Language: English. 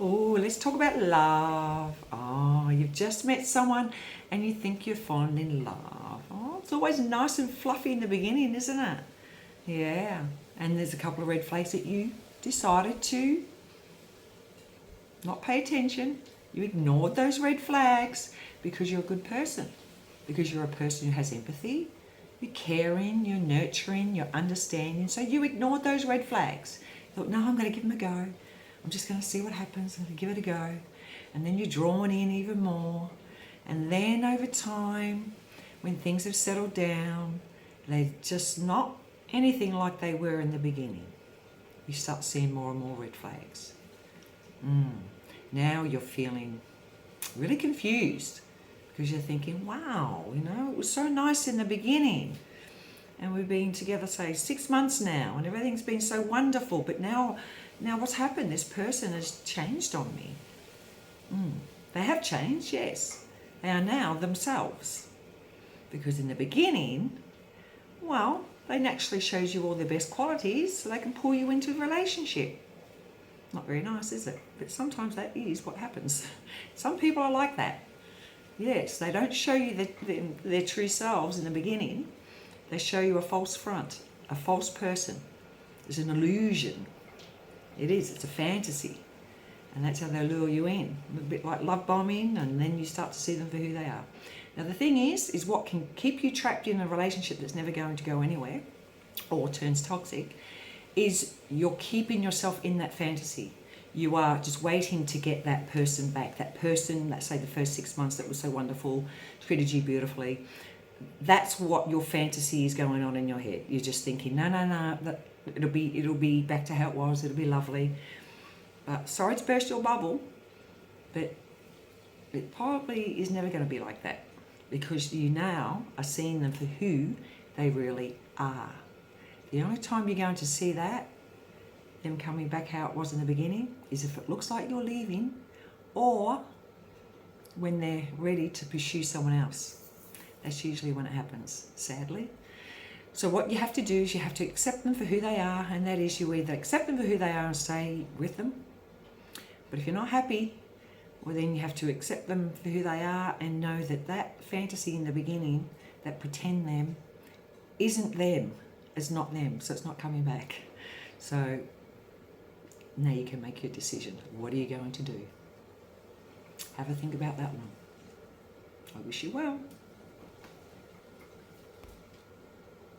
Oh, let's talk about love. Oh, you've just met someone and you think you're falling in love. Oh, it's always nice and fluffy in the beginning, isn't it? Yeah. And there's a couple of red flags that you decided to not pay attention. You ignored those red flags because you're a good person. Because you're a person who has empathy. You're caring, you're nurturing, you're understanding. So you ignored those red flags. You thought, no, I'm going to give them a go. I'm just going to see what happens. I'm going to give it a go. And then you're drawn in even more. And then over time, when things have settled down, they're just not anything like they were in the beginning. You start seeing more and more red flags. Now you're feeling really confused because you're thinking, wow, it was so nice in the beginning. And we've been together, say, 6 months now, and everything's been so wonderful. But now what's happened? This person has changed on me. They have changed, yes. They are now themselves. Because in the beginning, well, they naturally shows you all their best qualities so they can pull you into a relationship. Not very nice, is it? But sometimes that is what happens. Some people are like that. Yes, they don't show you their true selves in the beginning. They show you a false front, a false person. It's an illusion. It is, it's a fantasy. And that's how they lure you in. A bit like love bombing, and then you start to see them for who they are. Now the thing is what can keep you trapped in a relationship that's never going to go anywhere or turns toxic is you're keeping yourself in that fantasy. You are just waiting to get that person back. That person, let's say the first 6 months that was so wonderful, treated you beautifully. That's what your fantasy is going on in your head. You're just thinking, no, it'll be back to how it was. It'll be lovely. But sorry to burst your bubble, but it probably is never going to be like that because you now are seeing them for who they really are. The only time you're going to see that, them coming back how it was in the beginning, is if it looks like you're leaving or when they're ready to pursue someone else. That's usually when it happens, sadly. So what you have to do is you have to accept them for who they are, and that is you either accept them for who they are and stay with them. But if you're not happy, well then you have to accept them for who they are and know that that fantasy in the beginning, that pretend them, isn't them. It's not them, so it's not coming back. So now you can make your decision. What are you going to do? Have a think about that one. I wish you well.